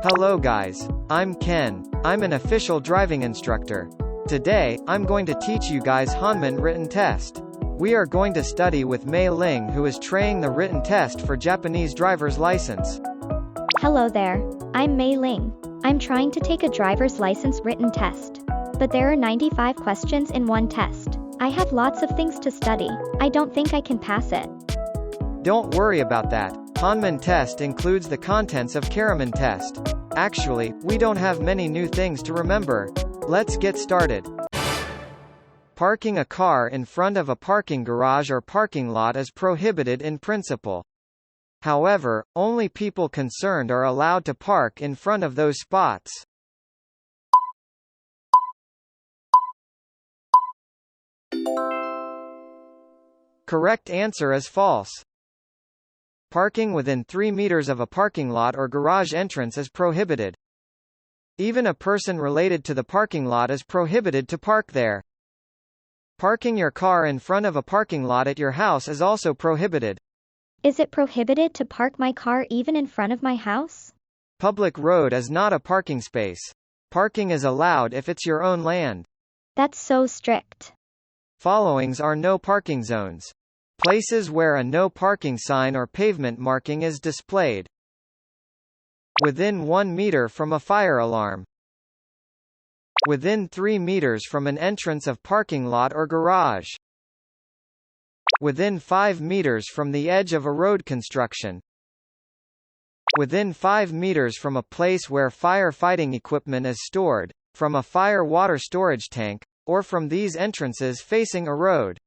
Hello guys, I'm Ken. I'm an official driving instructor. Today, I'm going to teach you guys HONMEN written test. We are going to study with Mei Ling, who is trying the written test for Japanese driver's license. Hello there, I'm Mei Ling. I'm trying to take a driver's license written test. But there are 95 questions in one test. I have lots of things to study. I don't think I can pass it. Don't worry about that. HONMEN test includes the contents of Karaman test. Actually, we don't have many new things to remember. Let's get started. Parking a car in front of a parking garage or parking lot is prohibited in principle. However, only people concerned are allowed to park in front of those spots. Correct answer is false. Parking within 3 meters of a parking lot or garage entrance is prohibited. Even a person related to the parking lot is prohibited to park there. Parking your car in front of a parking lot at your house is also prohibited. Is it prohibited to park my car even in front of my house? Public road is not a parking space. Parking is allowed if it's your own land. That's so strict. Followings are no parking zones. Places where a no parking sign or pavement marking is displayed. Within 1 meter from a fire alarm. Within 3 meters from an entrance of parking lot or garage. Within 5 meters from the edge of a road construction. Within 5 meters from a place where firefighting equipment is stored, from a fire water storage tank, or from these entrances facing a road.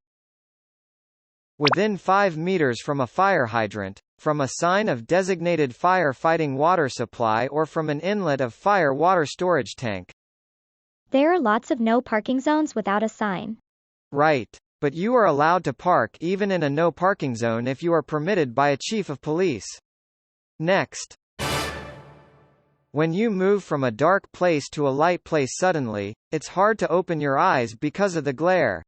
Within 5 meters from a fire hydrant, from a sign of designated fire-fighting water supply or from an inlet of fire water storage tank. There are lots of no parking zones without a sign. Right. But you are allowed to park even in a no parking zone if you are permitted by a chief of police. Next. When you move from a dark place to a light place suddenly, it's hard to open your eyes because of the glare.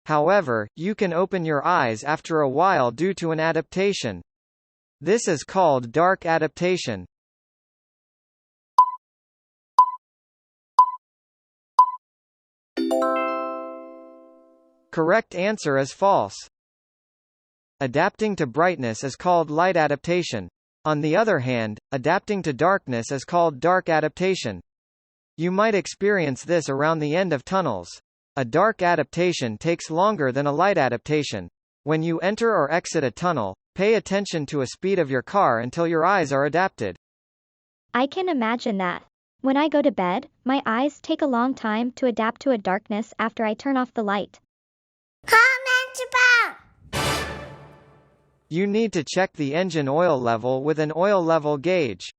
However, you can open your eyes after a while due to an adaptation. This is called dark adaptation. Correct answer is false. Adapting to brightness is called light adaptation. On the other hand, adapting to darkness is called dark adaptation. You might experience this around the end of tunnels. A dark adaptation takes longer than a light adaptation. When you enter or exit a tunnel, pay attention to a speed of your car until your eyes are adapted. I can imagine that. When I go to bed, my eyes take a long time to adapt to a darkness after I turn off the light. You need to check the engine oil level with an oil level gauge.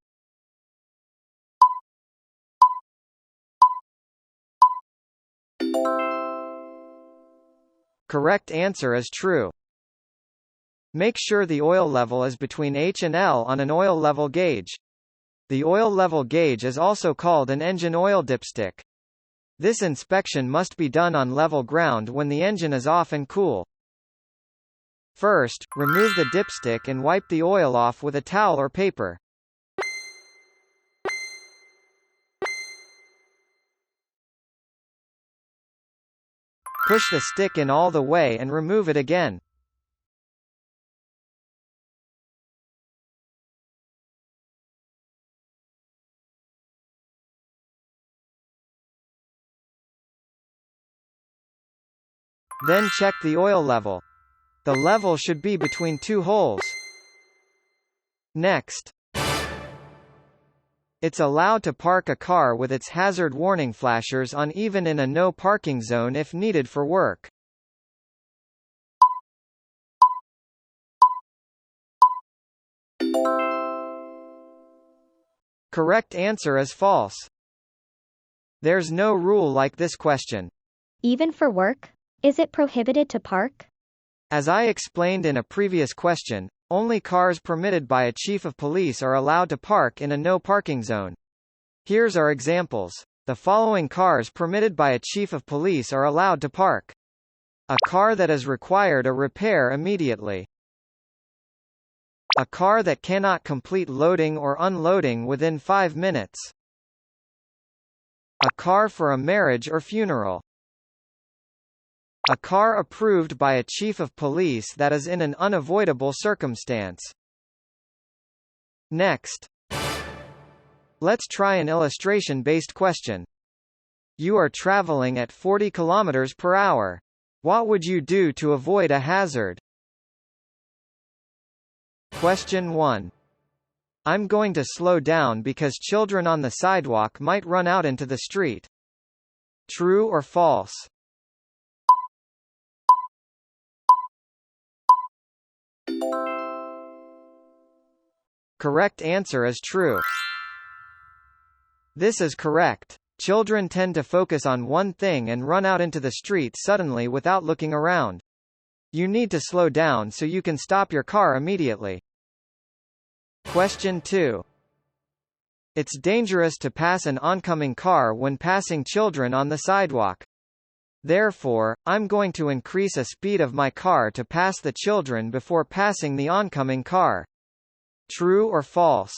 Correct answer is true. Make sure the oil level is between H and L on an oil level gauge. The oil level gauge is also called an engine oil dipstick. This inspection must be done on level ground when the engine is off and cool. First, remove the dipstick and wipe the oil off with a towel or paper. Push the stick in all the way and remove it again. Then check the oil level. The level should be between 2 holes. Next. It's allowed to park a car with its hazard warning flashers on even in a no parking zone if needed for work. Correct answer is false. There's no rule like this question. Even for work? Is it prohibited to park? As I explained in a previous question, only cars permitted by a chief of police are allowed to park in a no parking zone. Here's our examples. The following cars permitted by a chief of police are allowed to park. A car that is required a repair immediately. A car that cannot complete loading or unloading within 5 minutes. A car for a marriage or funeral. A car approved by a chief of police that is in an unavoidable circumstance. Next. Let's try an illustration-based question. You are traveling at 40 km per hour. What would you do to avoid a hazard? Question 1. I'm going to slow down because children on the sidewalk might run out into the street. True or false? Correct answer is true. This is correct. Children tend to focus on one thing and run out into the street suddenly without looking around. You need to slow down so you can stop your car immediately. Question 2. It's dangerous to pass an oncoming car when passing children on the sidewalk. Therefore, I'm going to increase the speed of my car to pass the children before passing the oncoming car. True or false?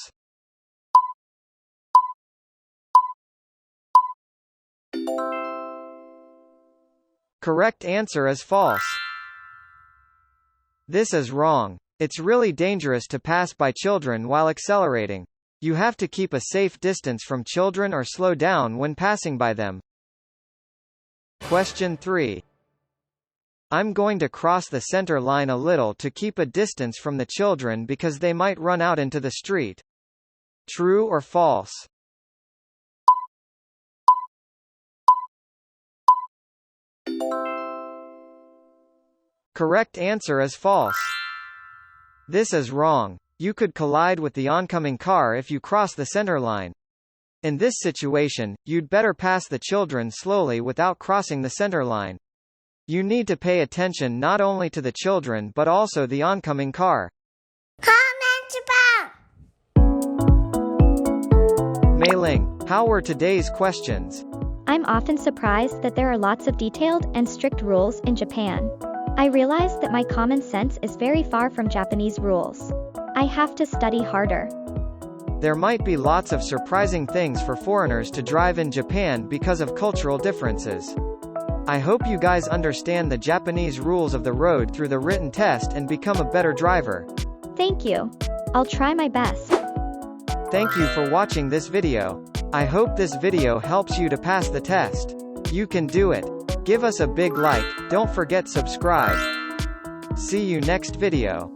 Correct answer is false. This is wrong. It's really dangerous to pass by children while accelerating. You have to keep a safe distance from children or slow down when passing by them. Question 3. I'm going to cross the center line a little to keep a distance from the children because they might run out into the street. True or false? Correct answer is false. This is wrong. You could collide with the oncoming car if you cross the center line. In this situation, you'd better pass the children slowly without crossing the center line. You need to pay attention not only to the children but also the oncoming car. Mei Ling, how were today's questions? I'm often surprised that there are lots of detailed and strict rules in Japan. I realize that my common sense is very far from Japanese rules. I have to study harder. There might be lots of surprising things for foreigners to drive in Japan because of cultural differences. I hope you guys understand the Japanese rules of the road through the written test and become a better driver. Thank you. I'll try my best. Thank you for watching this video. I hope this video helps you to pass the test. You can do it. Give us a big like, don't forget subscribe. See you next video.